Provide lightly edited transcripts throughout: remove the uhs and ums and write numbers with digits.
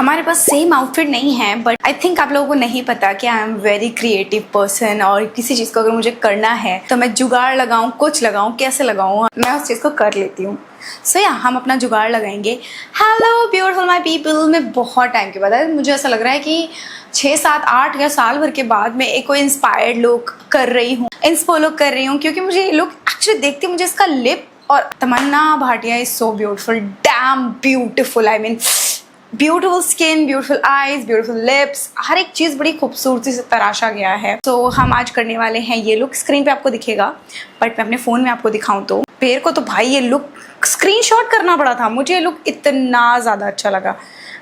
हमारे पास same outfit नहीं है, बट आई थिंक आप लोगों को नहीं पता कि आई एम वेरी क्रिएटिव पर्सन, और किसी चीज़ को अगर मुझे करना है तो मैं जुगाड़ लगाऊं, कुछ लगाऊं, कैसे लगाऊं, मैं उस चीज़ को कर लेती हूँ। सो या हम अपना जुगाड़ लगाएंगे। हेलो ब्यूटीफुल माय पीपल, मैं बहुत टाइम के बाद, मुझे ऐसा लग रहा है कि 6, 7, 8 या साल भर के बाद मैं एक कोई इंस्पायर्ड लुक कर रही हूँ, इंस्पो लुक कर रही हूँ, क्योंकि मुझे ये लुक एक्चुअली देखती मुझे इसका लिप और Tamannaah Bhatia is so beautiful, damn beautiful, I mean beautiful skin, beautiful eyes, beautiful lips, हर एक चीज़ बड़ी खूबसूरती से तराशा गया है। तो हम आज करने वाले हैं ये लुक। स्क्रीन पे आपको दिखेगा, बट मैं अपने फ़ोन में आपको दिखाऊं तो पैर को तो भाई ये लुक स्क्रीनशॉट करना पड़ा था, मुझे ये लुक इतना ज़्यादा अच्छा लगा।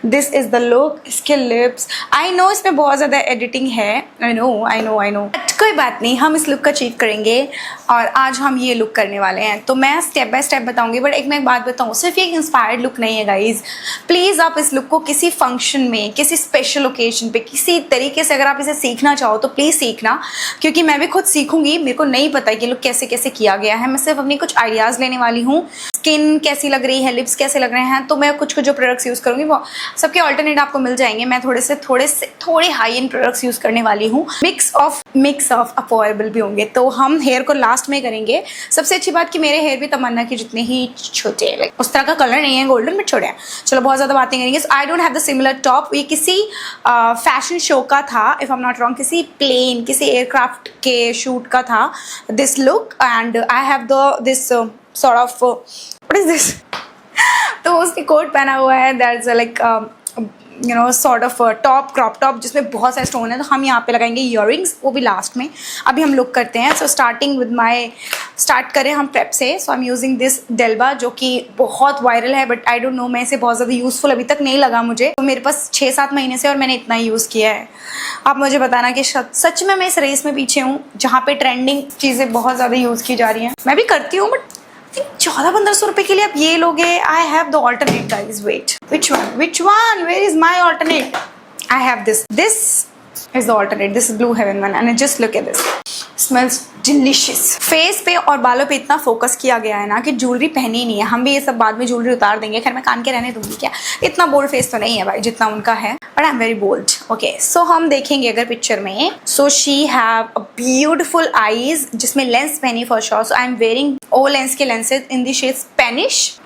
दिस इज़ द लुक, इसके लिप्स, आई नो इसमें बहुत ज़्यादा एडिटिंग है, आई नो बट कोई बात नहीं, हम इस लुक का चीट करेंगे और आज हम ये लुक करने वाले हैं। तो मैं स्टेप बाय स्टेप बताऊंगी, बट मैं एक बात बताऊँ, सिर्फ ये इंस्पायर्ड लुक नहीं है गाइज। प्लीज़ आप इस लुक को किसी फंक्शन में, किसी स्पेशल ओकेजन पे, किसी तरीके से अगर आप इसे सीखना चाहो तो प्लीज़ सीखना, क्योंकि मैं भी खुद सीखूंगी। मेरे को नहीं पता कि लुक कैसे कैसे किया गया है, मैं सिर्फ अपनी कुछ आइडियाज़ लेने वाली हूँ। स्किन कैसी लग रही है, लिप्स कैसे लग रहे हैं, तो मैं कुछ जो प्रोडक्ट्स यूज़ करूँगी वो सबके ऑल्टरनेट आपको मिल जाएंगे। मैं थोड़े हाई एंड प्रोडक्ट्स यूज़ करने वाली हूँ, मिक्स ऑफ अफोर्डेबल भी होंगे। तो हम हेयर को लास्ट में करेंगे। सबसे अच्छी बात कि मेरे हेयर भी तमन्ना की जितने ही छोटे हैं, उस तरह का कलर नहीं है, गोल्डन बट छोटे हैं। चलो बहुत ज़्यादा बातें करेंगे। आई don't have the similar top. ये किसी फैशन शो का था, if I am not wrong, किसी एयरक्राफ्ट के शूट का था this look, and I have this sort of what is this तो उसने कोट पहना हुआ है, that's like you know sort of top, crop top, जिसमें बहुत सारे स्टोन है। तो हम यहाँ पे लगाएंगे ईयरिंग्स, वो भी लास्ट में। अभी हम लुक करते हैं। सो स्टार्ट करें हम प्रेप से। सो आई एम यूजिंग दिस डेल्बा, जो कि बहुत वायरल है, बट आई डोंट नो, मैं इसे बहुत ज़्यादा यूज़फुल अभी तक नहीं लगा मुझे। तो मेरे पास 6-7 महीने से और मैंने इतना ही यूज़ किया है। आप मुझे बताना कि सच में मैं इस रेस में पीछे हूँ जहाँ पे ट्रेंडिंग चीज़ें बहुत ज़्यादा यूज़ की जा रही हैं। मैं भी करती हूँ, बट 1400-1500 रुपए के लिए आप ये लोगे। I have the alternate guys, wait, which one, where is my alternate? I have this is the alternate, this is Blue Heaven one, and just look at this, smells delicious. Face पे और बालों पे इतना focus किया गया है ना कि ज्वेलरी पहनी नहीं है। हम भी ये सब बाद में ज्वेलरी उतार देंगे। खैर मैं कान के रहने दूंगी, क्या इतना बोल्ड फेस तो नहीं है भाई जितना उनका है, but I am very bold. Okay, so हम देखेंगे अगर पिक्चर में, so she have a beautiful eyes जिसमें लेंस पहनी for sure. So I am wearing O lens के lenses in the shade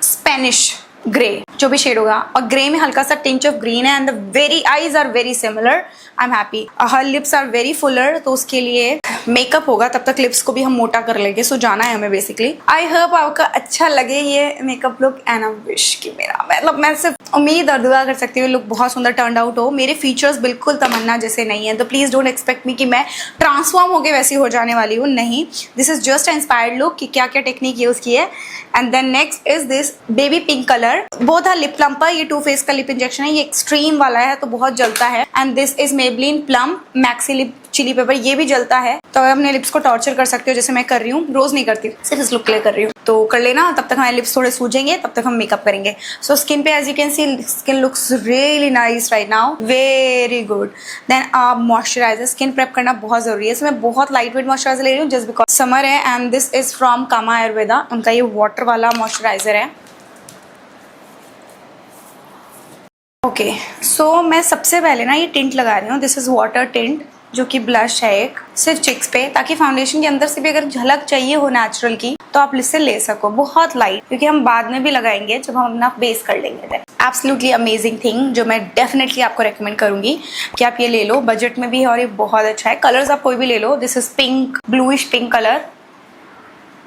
Spanish grey, जो भी शेड होगा, और ग्रे में हल्का सा टिंच ऑफ ग्रीन है, and the very eyes are very similar. I am happy. Her lips are very fuller, तो उसके लिए मेकअप होगा, तब तक लिप्स को भी हम मोटा कर लेंगे। सो जाना है हमें बेसिकली। आई होप आपका अच्छा लगे ये makeup look, and I wish कि मेरा, मतलब मैं सिर्फ उम्मीद और दुआ कर सकती हूँ लुक बहुत सुंदर टर्न आउट हो। मेरे फीचर्स बिल्कुल तमन्ना जैसे नहीं है, तो प्लीज डोंट एक्सपेक्ट मी कि मैं ट्रांसफॉर्म होकर वैसी हो जाने वाली हूँ। नहीं, this is just inspired look कि क्या क्या टेक्निक यूज की है। And then next is this baby pink colour, both are lip plumper. ये टू फेस का लिप इंजेक्शन है, ये एक्सट्रीम वाला है तो बहुत जलता है। And this is Maybelline plum maxi lip chilli pepper, ये भी जलता है, तो अपने लिप्स को टॉर्चर कर सकते हो जैसे मैं कर रही हूँ। रोज नहीं करती, सिर्फ इस लुक के लिए कर रही हूँ, तो कर लेना। तब तक हमारे लिप्स थोड़े सूजेंगे, तब तक हम मेकअप करेंगे। सो स्किन पे as you can see, skin looks really nice right now, very good. Then आप मॉइस्चराइजर, स्किन प्रेप करना बहुत जरूरी है। इसमें मैं बहुत लाइट वेट मॉइस्चराइजर ले रही हूँ जस्ट बिकॉज समर है। एंड दिस इज फ्रॉम कामा आयुर्वेदा, उनका ये वाटर वाला मॉइस्चराइजर है। ओके, सो मैं सबसे पहले ना ये टिंट लगा रही हूँ। दिस इज वाटर टिंट, जो कि ब्लश है एक, सिर्फ चिक्स पे, ताकि फाउंडेशन के अंदर से भी अगर झलक चाहिए हो नेचुरल की तो आप इससे ले सको। बहुत लाइट, क्योंकि हम बाद में भी लगाएंगे जब हम अपना बेस कर लेंगे। एब्सोल्युटली अमेजिंग थिंग, जो मैं डेफिनेटली आपको रेकमेंड करूंगी कि आप ये ले लो। बजट में भी है और ये बहुत अच्छा है। कलर्स आप कोई भी ले लो। This is pink, bluish pink colour.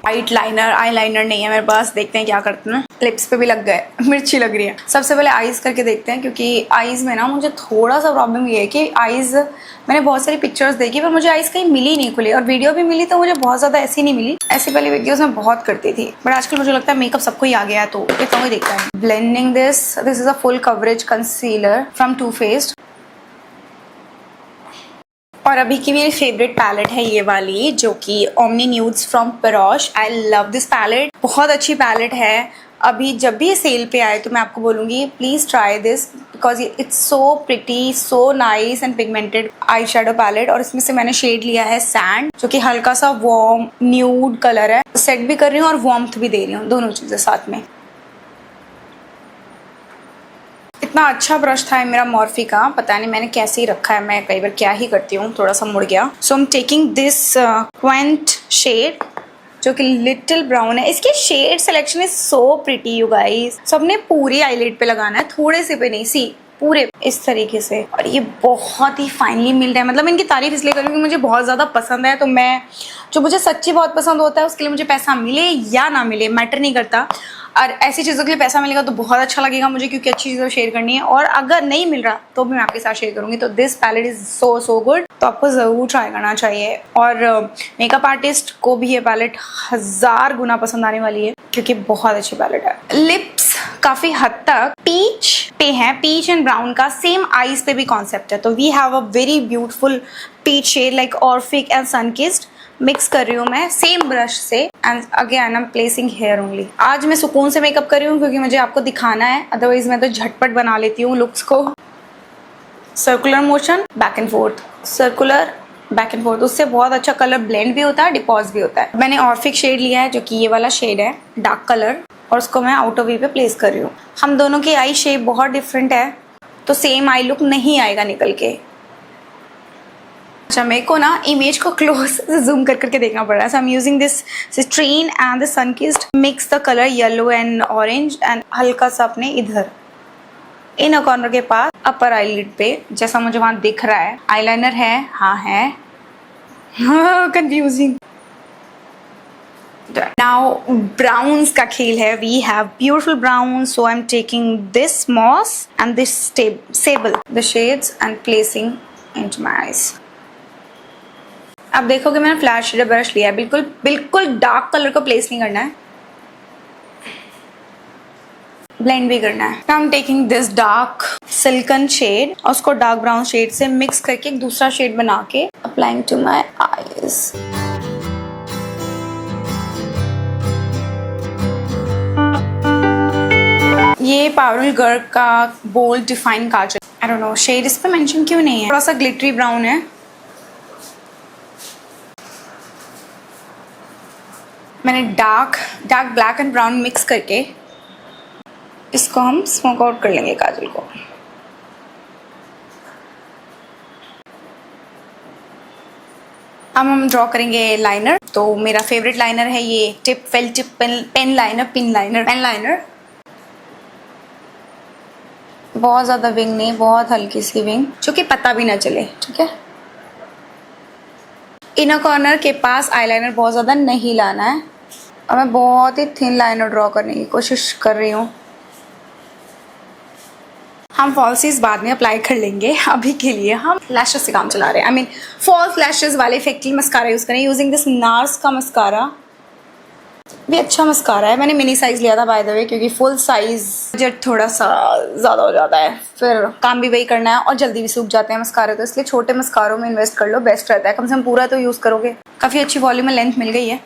White liner, eyeliner नहीं है मेरे पास, देखते हैं क्या करते हैं। लिप्स पे भी लग गए, मिर्ची लग रही है। सबसे पहले आईज करके देखते हैं, क्योंकि आईज में ना मुझे थोड़ा सा प्रॉब्लम ये है कि आईज, मैंने बहुत सारी पिक्चर्स देखी पर मुझे आईज कहीं मिली नहीं खुली, और वीडियो भी मिली तो मुझे बहुत ज़्यादा ऐसी नहीं मिली। ऐसी पहले वीडियोस में बहुत करती थी, बट आजकल मुझे लगता है मेकअप सबको ही आ गया है, तो इतना ही देखता है। Blending this is a full coverage concealer from Too Faced. और अभी की मेरी फेवरेट पैलेट है ये वाली, जो कि omni nudes from Perroche. I love this palette, बहुत अच्छी पैलेट है। अभी जब भी ये सेल पे आए तो मैं आपको बोलूँगी please try this, because it's so pretty, so nice and pigmented eye shadow palette. और इसमें से मैंने शेड लिया है सैंड, जो कि हल्का सा वार्म न्यूड कलर है। सेट भी कर रही हूँ और वार्मथ भी दे रही हूँ, दोनों चीज़ें साथ में। इतना अच्छा ब्रश था मेरा मॉर्फी का, पता नहीं मैंने कैसे ही रखा है, मैं कई बार क्या ही करती हूँ, थोड़ा सा मुड़ गया। So I am taking this quaint shade जो कि लिटिल ब्राउन है। इसके shade selection is so pretty you guys. सबने पूरी आईलिड पे लगाना है, थोड़े से पे नहीं, सी पूरे इस तरीके से। और ये बहुत ही फाइनली मिल्ड है, मतलब इनकी तारीफ इसलिए करूँ कि मुझे बहुत ज़्यादा पसंद है। तो मैं जो मुझे सच्ची बहुत पसंद होता है उसके लिए मुझे पैसा मिले या ना मिले मैटर नहीं करता, और ऐसी चीज़ों के लिए पैसा मिलेगा तो बहुत अच्छा लगेगा मुझे, क्योंकि अच्छी चीज़ें शेयर करनी है। और अगर नहीं मिल रहा तो भी मैं आपके साथ शेयर करूँगी। तो this palette is so good, तो आपको ज़रूर ट्राई करना चाहिए। और मेकअप आर्टिस्ट को भी ये पैलेट 1000 गुना पसंद आने वाली है, क्योंकि बहुत अच्छी पैलेट है। लिप्स काफ़ी हद तक पीच पे है, पीच एंड ब्राउन का सेम आईज पे भी कॉन्सेप्ट है। तो we have a very beautiful peach shade like Orphic and sunkissed. Mix कर रही हूँ मैं सेम ब्रश से, and again I am placing here only. आज मैं सुकून से मेकअप कर रही हूँ क्योंकि मुझे आपको दिखाना है, अदरवाइज मैं तो झटपट बना लेती हूँ लुक्स को। Circular motion, back and fourth, circular back and fourth, उससे बहुत अच्छा कलर ब्लेंड भी होता है, डिपॉज भी होता है। मैंने ऑर्फिक शेड लिया है जो कि ये वाला शेड है, डार्क कलर, और उसको मैं आउटर वी पे प्लेस कर रही हूँ। हम दोनों की आई शेप बहुत डिफरेंट है, तो सेम आई लुक नहीं आएगा निकल के। अच्छा, मेरे को ना इमेज को क्लोज से जूम कर करके देखना पड़ रहा है। So I am using this citrine and the sunkissed, mix the colour yellow and orange, and हल्का सा अपने इधर इन कॉर्नर के पास अपर आईलिड पे, जैसा मुझे वहां दिख रहा है। आईलाइनर है, हाँ है, कंफ्यूजिंग। नाउ ब्राउन्स का खेल है। We have beautiful brown, so I am taking this moss and this sable the shades and placing into my eyes. अब देखोगे मैंने फ्लैश शेडर ब्रश लिया है, बिल्कुल डार्क कलर को प्लेस नहीं करना है, ब्लेंड भी करना है। I am taking this dark silken shade और उसको डार्क ब्राउन शेड से मिक्स करके एक दूसरा शेड बना के अप्लाइंग टू माई आईज। ये पारुल गर्ग का bold define kajal, I don't know shade इस पे मेंशन क्यों नहीं है, थोड़ा सा ग्लिटरी ब्राउन है। मैंने dark black and brown mix करके इसको हम स्मोक आउट कर लेंगे काजल को। अब हम ड्रॉ करेंगे लाइनर। तो मेरा फेवरेट लाइनर है ये टिप पेन लाइनर। बहुत ज़्यादा विंग नहीं, बहुत हल्की सी विंग जो कि पता भी ना चले, ठीक है। इनर कॉर्नर के पास आईलाइनर बहुत ज़्यादा नहीं लाना है, और मैं बहुत ही थिन लाइनर ड्रॉ करने की कोशिश कर रही हूँ। हम फॉल्सीज बाद में अप्लाई कर लेंगे, अभी के लिए हम लैशेस से काम चला रहे हैं। आई मीन फॉल्स लैशेस वाले इफेक्टिव मस्कारा यूज़ करें यूजिंग दिस नार्स का मस्कारा। भी अच्छा मस्कारा है, मैंने मिनी साइज लिया था बाय द वे, क्योंकि फुल साइज बजट थोड़ा सा ज़्यादा हो जाता है, फिर काम भी वही करना है और जल्दी भी सूख जाते हैं मस्कारे, तो इसलिए छोटे मस्कारों में इन्वेस्ट कर लो, बेस्ट रहता है। कम से कम पूरा तो यूज़ करोगे। काफ़ी अच्छी वॉल्यूम में लेंथ मिल गई है।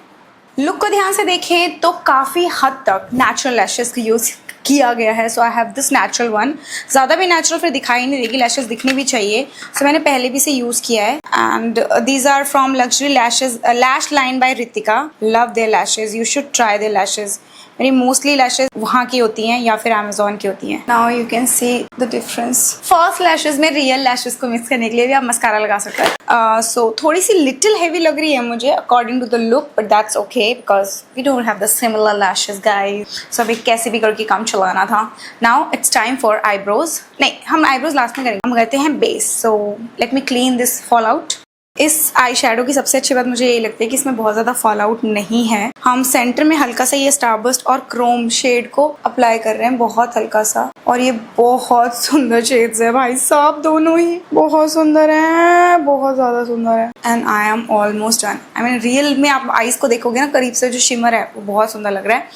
लुक को ध्यान से देखें तो काफ़ी हद तक नेचुरल लैशेस का यूज़ किया गया है। So I have this natural one. ज़्यादा भी नेचुरल फिर दिखाई नहीं देगी, लैशेस दिखनी भी चाहिए। सो मैंने पहले भी इसे यूज़ किया है, and these are from luxury lashes, lash line by Ritika. Love their lashes, you should try their lashes. मेरी मोस्टली लैशेस वहाँ की होती हैं या फिर अमेजोन की होती हैं। Now you can see the difference. False lashes में रियल लैशेस को मिक्स करने के लिए भी आप मस्कारा लगा सकते हैं। सो थोड़ी सी लिटिल हैवी लग रही है मुझे according to the look, but that's okay because we don't have the similar lashes guys. So अभी कैसे भी करके काम चलाना था। Now it's time for eyebrows. नहीं, हम आईब्रोज लास्ट में करेंगे, हम करते हैं base. So let me clean this fall out. इस आई शेडो की सबसे अच्छी बात मुझे ये लगती है कि इसमें बहुत ज़्यादा फॉल आउट नहीं है। हम सेंटर में हल्का सा ये स्टारबस्ट और क्रोम शेड को अप्लाई कर रहे हैं, बहुत हल्का सा, और ये बहुत सुंदर शेड्स है भाई साहब, दोनों ही बहुत सुंदर हैं, बहुत ज़्यादा सुंदर है। And I am almost done. I mean real में आप आईज को देखोगे ना करीब से, जो शिमर है वो बहुत सुंदर लग रहा है।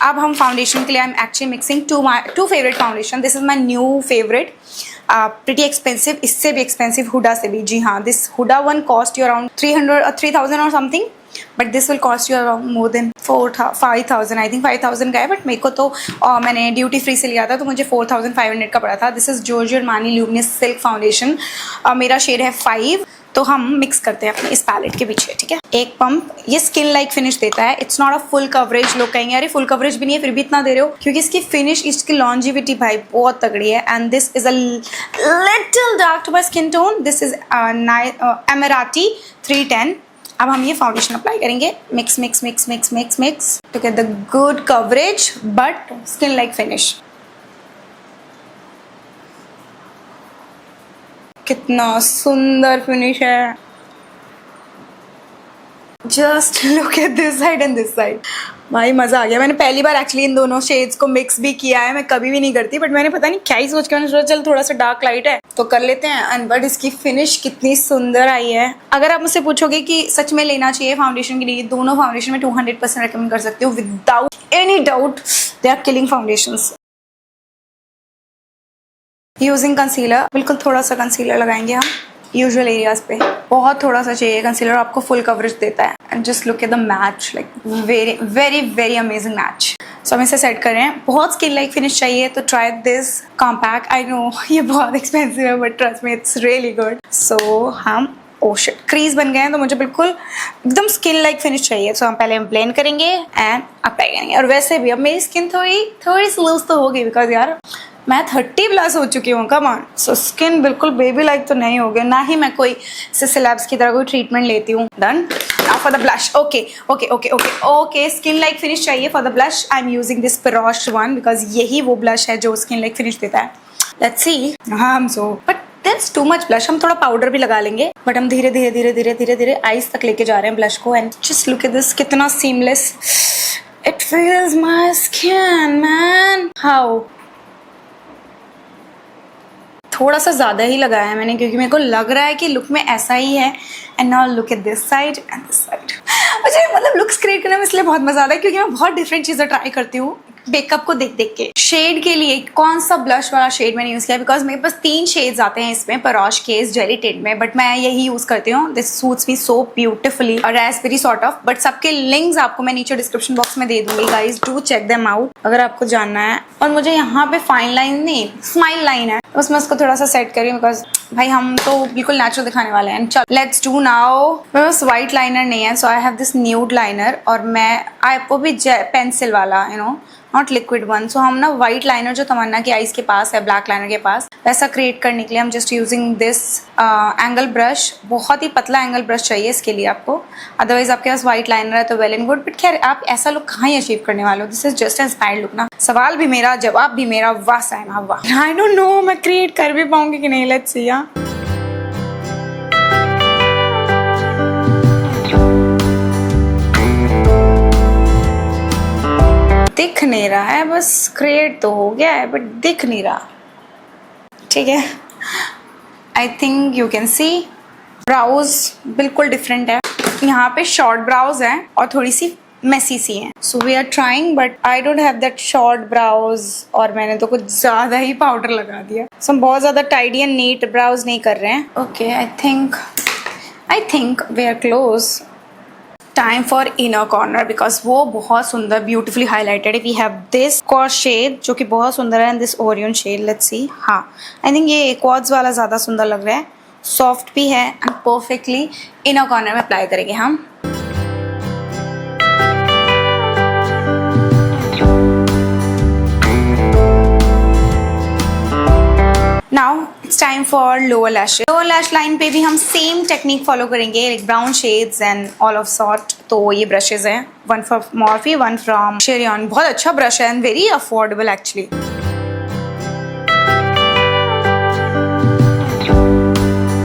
अब हम फाउंडेशन के लिए I am actually mixing two favourite foundation. This is my new favourite, pretty expensive, इससे भी एक्सपेंसिव हुडा से भी। जी हाँ, this Huda one cost you around 3,000 और something, but this will cost you around more than 5,000। I think 5,000 का है, but मेरे को तो मैंने ड्यूटी फ्री से लिया था तो मुझे 4,500 का पड़ा था। This is Giorgio Armani luminous silk foundation. मेरा शेड है 5। तो हम मिक्स करते हैं अपने इस पैलेट के पीछे, ठीक है। एक पंप ये स्किन लाइक फिनिश देता है। It's not a full coverage. लोग कहेंगे अरे फुल कवरेज भी नहीं है फिर भी इतना दे रहे हो, क्योंकि इसकी फिनिश, इसकी लॉन्जिविटी भाई बहुत तगड़ी है। And this is a little dark to my skin tone. This is Emirati 310। अब हम ये फाउंडेशन अप्लाई करेंगे। Mix mix mix mix mix mix to get the good coverage but skin like finish. कितना सुंदर फिनिश है। Just look at this side and this side. भाई मजा आ गया। मैंने पहली बार एक्चुअली इन दोनों शेड्स को मिक्स भी किया है। मैं कभी भी नहीं करती, बट मैंने पता नहीं क्या ही सोच के मैंने सोचा चल थोड़ा सा डार्क लाइट है तो कर लेते हैं। एंड बट इसकी फिनिश कितनी सुंदर आई है। अगर आप मुझसे पूछोगे कि सच में लेना चाहिए फाउंडेशन के लिए, दोनों फाउंडेशन में 200% रिकमेंड कर सकती हूँ without any doubt. They are killing foundations. Using concealer, बिल्कुल थोड़ा सा कंसीलर लगाएंगे हम यूजुअल एरियाज पे। बहुत थोड़ा सा चाहिए कंसीलर, आपको फुल कवरेज देता है। And just look at the match, like very very very amazing match. So हम इसे सेट कर रहे हैं। बहुत स्किन लाइक फिनिश चाहिए तो try this compact. I know ये बहुत एक्सपेंसिव है but trust me it's really good. So हम शिट क्रीज बन गए हैं तो मुझे बिल्कुल एकदम स्किन लाइक फिनिश चाहिए। सो हम पहले हम ब्लेंड करेंगे एंड अप्लाई करेंगे। और वैसे भी अब मेरी स्किन थोड़ी स्लूज तो होगी बिकॉज यार मैं 30 प्लस हो चुकी हूँ। Come on. सो स्किन बिल्कुल बेबी लाइक तो नहीं हो गया, ना ही मैं कोई सेलेब्स की तरह कोई ट्रीटमेंट लेती हूँ। Done. Now for the blush. Okay okay okay okay okay skin like finish चाहिए for the blush. I am using this Perroche one because यही वो ब्लश है जो स्किन लाइक फिनिश देता है। Let's see. हाँ so but that's too much blush. हम थोड़ा पाउडर भी लगा लेंगे बट हम धीरे धीरे धीरे धीरे धीरे धीरे आईज तक लेके जा रहे हैं ब्लश को। And just look at this, कितना seamless it feels my skin man. How थोड़ा सा ज़्यादा ही लगाया है मैंने क्योंकि मेरे को लग रहा है कि लुक में ऐसा ही है। And now look at this side and this side. मुझे मतलब लुक्स क्रिएट करने में इसलिए बहुत मजा आता है क्योंकि मैं बहुत डिफरेंट चीज़ें ट्राई करती हूँ मेकअप को देख देख के। शेड के लिए कौन सा ब्लश वाला शेड मैंने यूज़ किया बिकॉज मेरे पास 3 शेड्स आते हैं इसमें Perroche के जेली टिंट में, बट मैं यही यूज़ करती हूँ। This suits me so beautifully और रास्पबेरी सॉर्ट ऑफ। बट सबके लिंक्स आपको मैं नीचे डिस्क्रिप्शन बॉक्स में दे दूंगी। Guys do check them out अगर आपको जानना है। और मुझे यहाँ पे फाइन लाइन नहीं स्माइल लाइन है उसमें उसको थोड़ा सा सेट करिए बिकॉज भाई हम तो बिल्कुल नेचुरल दिखाने वाले हैं। चलो लेट्स डू नाउ। मेरे पास व्हाइट लाइनर नहीं है so I have this nude liner और मैं वो भी पेंसिल वाला you know not liquid one. So हम ना व्हाइट लाइनर जो तमन्ना की आईज के पास है ब्लैक लाइनर के पास वैसा क्रिएट करने के लिए हम just using this angle brush. बहुत ही पतला एंगल ब्रश चाहिए इसके लिए आपको, अदरवाइज आपके पास व्हाइट लाइनर है तो वेल एंड गुड। बट खैर आप ऐसा लुक कहाँ ही अचीव करने वाले हो। This is just inspired look ना। सवाल भी मेरा जवाब भी मेरा। वाह साइमा वाह। आई डोंट नो मैं क्रिएट कर भी पाऊंगी कि नहीं। Let's see. दिख नहीं रहा है, बस क्रिएट तो हो गया है बट दिख नहीं रहा। ठीक है I think you can see. Brows बिल्कुल डिफरेंट है। यहाँ पे शॉर्ट ब्राउज हैं और थोड़ी सी मेसी सी हैं। So we are trying but I don't have that short brows और मैंने तो कुछ ज़्यादा ही पाउडर लगा दिया। सो हम बहुत ज़्यादा टाइडी एंड नीट ब्राउज नहीं कर रहे हैं। Okay I think we are close. Time for inner corner because वो बहुत सुंदर ब्यूटीफुली हाईलाइटेड है। We have this course shade जो कि बहुत सुंदर है and this Orion shade. Let's see. हाँ आई थिंक ये क्वार्ट्ज वाला ज़्यादा सुंदर लग रहा है, सॉफ्ट भी है एंड परफेक्टली इनर कॉर्नर में अप्लाई करेंगे हम। Now it's time for lower lash. Lower lash line पे भी हम सेम टेक्निक फॉलो करेंगे, like brown shades and all of sort. तो ये ब्रशेज हैं, one from Morphe, one from Cherion। बहुत अच्छा ब्रश है एंड वेरी अफोर्डेबल एक्चुअली।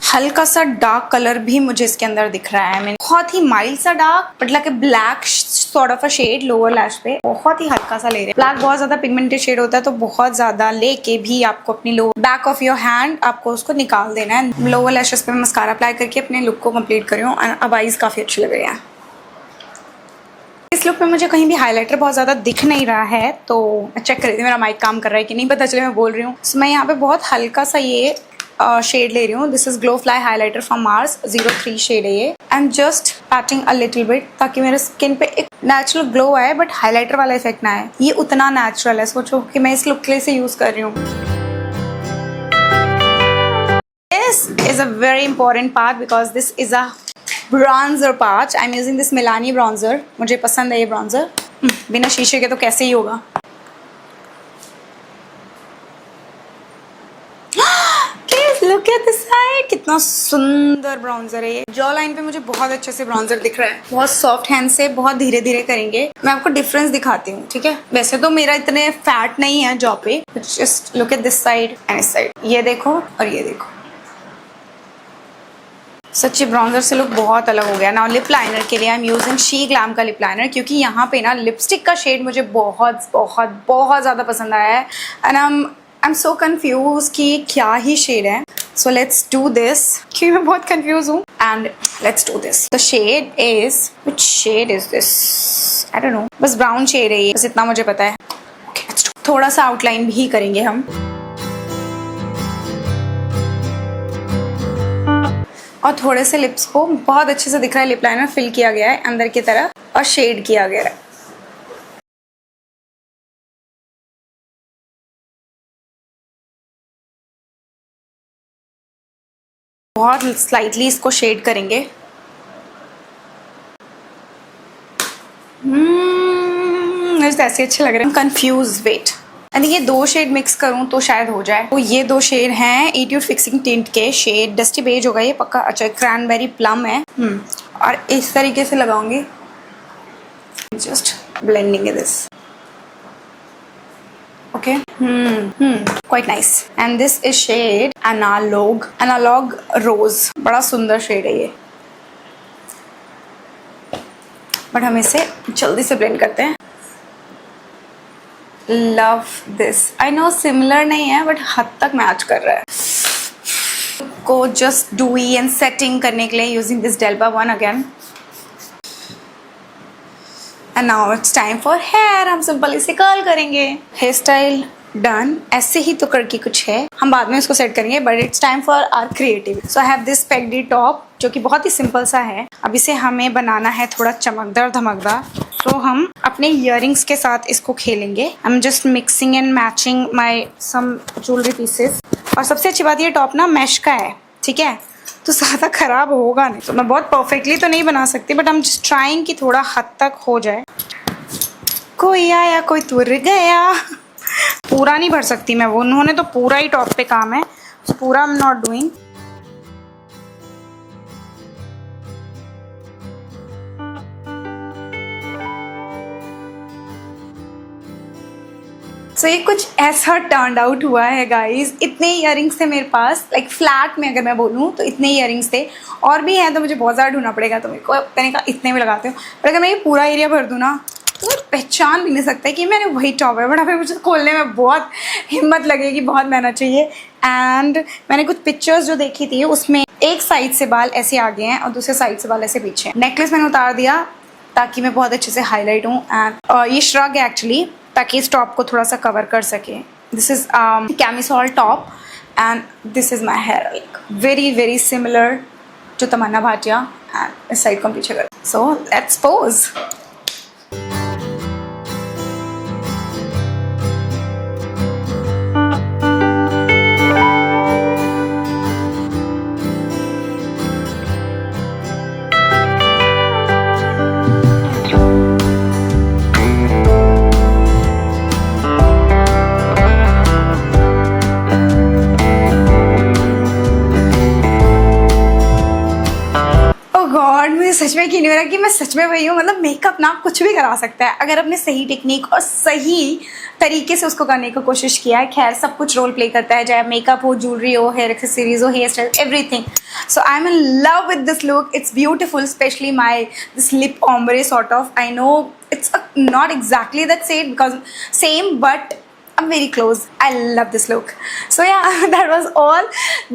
हल्का सा डार्क कलर भी मुझे इसके अंदर दिख रहा है। मैंने बहुत ही माइल्ड सा dark but like black sort of a shade lower lash पे। बहुत ही हल्का सा ले रहे हैं। ब्लैक बहुत ज्यादा पिगमेंटेड शेड होता है तो बहुत ज्यादा लेके भी आपको अपनी lower back of your hand आपको उसको निकाल देना है। लोअर लैशेस पे मस्कारा अप्लाई करके अपने लुक को कंप्लीट कर रही हूँ। अब आईज काफी अच्छी लग रही है। इस लुक में मुझे कहीं भी हाइलाइटर बहुत ज़्यादा दिख नहीं रहा है तो मैं चेक कर रही थी मेरा माइक काम कर रहा है कि नहीं, पता चले मैं बोल रही हूँ। सो मैं यहाँ पे बहुत हल्का सा ये शेड ले रही हूँ। This is glow fly highlighter from Mars 03 shade है ये। I am just patting a little bit ताकि मेरे स्किन पे एक नेचुरल ग्लो आए बट हाइलाइटर वाला इफेक्ट ना आए। ये उतना नेचुरल है, सोचो कि मैं इस लुक के लिए इसे यूज कर रही हूँ। This is a very important part because this is a bronzer part. I'm using this Milani bronzer. मुझे पसंद है ये bronzer. बिना शीशे के तो कैसे ही होगा. Look at this side. कितना सुंदर ब्राउन्जर है ये. जॉ लाइन पे मुझे बहुत अच्छे से ब्राउन्जर दिख रहा है. बहुत सॉफ्ट हैंड से बहुत धीरे धीरे करेंगे. मैं आपको डिफरेंस दिखाती हूँ, ठीक है. वैसे तो मेरा इतने फैट नहीं है जॉ पे. Just look at this side and इस साइड. ये देखो और ये देखो. सच्ची ब्राउन्जर से लुक बहुत अलग हो गया. नाउ लिप लाइनर के लिए I am using she glam का लिप लाइनर, क्योंकि यहाँ पे ना लिपस्टिक का शेड मुझे बहुत बहुत बहुत ज़्यादा पसंद आया है. And I am so confuse कि क्या ही शेड है. So let's do this. क्योंकि मैं बहुत confused हूँ. And let's do this. The shade is, which shade is this? I don't know. बस brown shade है ये. बस इतना मुझे पता है. Okay, let's do. थोड़ा सा outline भी करेंगे हम. और थोड़े से lips को बहुत अच्छे से दिख रहा है. lip liner fill किया गया है अंदर की तरफ और shade किया गया है. बहुत स्लाइटली इसको शेड करेंगे. मुझे ऐसे अच्छे लग रहे हैं. कंफ्यूज. वेट, आई ये 2 शेड मिक्स करूं तो शायद हो जाए. तो ये 2 शेड हैं एट्यूड फिक्सिंग टिंट के. शेड डस्टी बेज होगा ये पक्का. अच्छा, क्रैनबेरी प्लम है. और इस तरीके से लगाऊंगी. Just blending this. Okay. Quite nice. And this is shade Analog Rose. बड़ा सुंदर शेड है ये. बट हम इसे जल्दी से ब्लेंड करते हैं. Love this. I know similar नहीं है बट हद तक मैच कर रहा है. को just dewy and setting करने के लिए using this Delba one again. And now it's time for hair. हम सिंपल इसे कर्ल करेंगे. Hair style done. ऐसे ही तो करके कुछ है, हम बाद में इसको सेट करेंगे. But it's time for our creative. So I have this pagdi top जो कि बहुत ही सिंपल सा है. अब इसे हमें बनाना है थोड़ा चमकदार धमकदार. तो हम अपने इयररिंग्स के साथ इसको खेलेंगे. I am just mixing and matching my some jewellery pieces. और सबसे अच्छी बात ये टॉप ना मैश का है, ठीक है, तो ज़्यादा ख़राब होगा नहीं. तो मैं बहुत परफेक्टली तो नहीं बना सकती but I am just trying कि थोड़ा हद तक हो जाए. कोई आया कोई तुर गया. पूरा नहीं भर सकती मैं. वो उन्होंने तो पूरा ही टॉप पे काम है, तो पूरा आई एम नॉट डूइंग. सो ये कुछ ऐसा टर्न आउट हुआ है गाइज. इतने इयररिंग्स थे मेरे पास. लाइक फ्लैट में अगर मैं बोलूँ तो इतने इयररिंग्स थे. और भी हैं तो मुझे बहुत ज़्यादा ढूंढना पड़ेगा. तो मेरे को मैंने कहा इतने में लगाते हो. पर अगर मैं ये पूरा एरिया भर दूँ ना तो पहचान भी नहीं सकता कि मैंने वही टॉप है. बट अभी मुझे खोलने में बहुत हिम्मत लगेगी, बहुत मेहनत चाहिए. एंड मैंने कुछ पिक्चर्स जो देखी थी उसमें एक साइड से बाल ऐसे आगे हैं और दूसरे साइड से बाल ऐसे पीछे. नेकलेस मैंने उतार दिया ताकि मैं बहुत अच्छे से हाईलाइट हूँ. एंड ये श्रग है एक्चुअली, ताकि इस टॉप को थोड़ा सा कवर कर सके. This is camisole top and this is my hair. Like very very similar जो तमन्ना भाटिया. एंड इस साइड को हम पीछे कर. So let's pose. मुझे सच में यकीन नहीं हो रहा कि मैं सच में वही हूँ. मतलब मेकअप ना कुछ भी करा सकता है अगर अपने सही टेक्निक और सही तरीके से उसको करने की कोशिश किया है. खैर सब कुछ रोल प्ले करता है, चाहे मेकअप हो, ज्वेलरी हो, हेयर एक्सेसरीज हो, hair style, everything. So I am in love with this look. It's beautiful, especially my this lip ombre sort of. I know it's not exactly that same but I'm very close. I love this look. So yeah, that was all.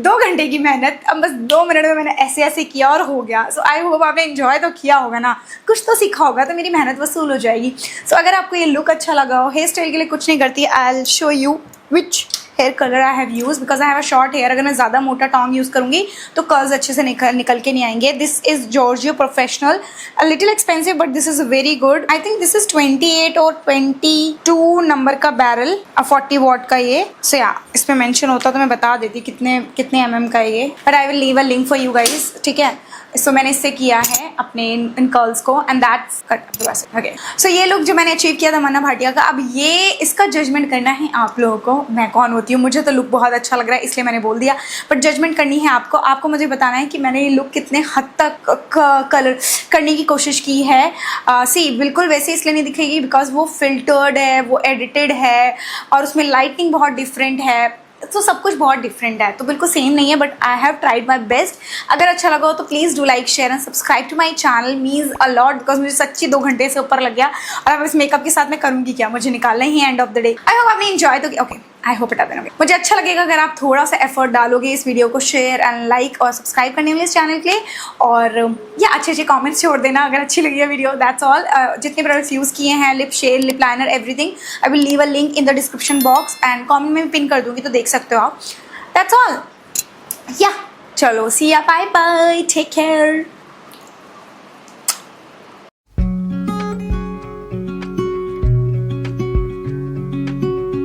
2 घंटे की मेहनत अब बस 2 minute में मैंने ऐसे ऐसे किया और हो गया. So I hope आपने enjoy तो किया होगा ना, कुछ तो सीखा होगा, तो मेरी मेहनत वसूल हो जाएगी. So अगर आपको ये लुक अच्छा लगा हो, हेयर स्टाइल के लिए कुछ नहीं करती, I'll show you which hair colour I have use because I have a short hair. अगर मैं ज़्यादा मोटा टॉन्ग यूज़ करूँगी तो कर्ल्स अच्छे से निकल के नहीं आएंगे. This is Giorgio professional, a little expensive but this is very good. I think this is 28 और 22 नंबर का बैरल, 40 वॉट का ये. सो या इस पर मैंशन होता तो मैं बता देती कितने कितने mm का ये, but I will leave a link for you guys. ठीक है. सो मैंने इससे किया है अपने इन कर्ल्स को एंड दैट्स कट. ओके, सो ये लुक जो मैंने अचीव किया था मन्ना भाटिया का. अब ये इसका जजमेंट करना है आप लोगों को. मैं कौन होती हूँ, मुझे तो लुक बहुत अच्छा लग रहा है इसलिए मैंने बोल दिया, बट जजमेंट करनी है आपको. आपको मुझे बताना है कि मैंने ये लुक कितने हद तक कलर करने की कोशिश की है. सी बिल्कुल वैसे इसलिए नहीं दिखेगी बिकॉज वो फिल्टर्ड है, वो एडिटेड है और उसमें लाइटिंग बहुत डिफरेंट है. तो सब कुछ बहुत डिफरेंट है, तो बिल्कुल सेम नहीं है, but I have tried my best. अगर अच्छा लगा हो तो please do like share and subscribe to my channel. Means a lot because मुझे सच्ची 2 घंटे से ऊपर लग गया. और अब इस मेकअप के साथ मैं करूँगी क्या, मुझे निकालना ही end of the day. I hope आपने इन्जॉय तो okay, I hope it happened. मुझे अच्छा लगेगा अगर आप थोड़ा सा एफर्ट डालोगे इस वीडियो को शेयर एंड लाइक और सब्सक्राइब करने में इस चैनल के लिए. और या अच्छे कमेंट्स छोड़ देना अगर अच्छी लगी है वीडियो. That's all. जितने प्रोडक्ट्स यूज़ किए हैं, lip shade, lip liner, everything, I will leave a link in the description box and comment में पिन कर दूँगी तो देख सकते हो आप. That's all. Yeah. Chalo, see ya. Bye bye. Take care.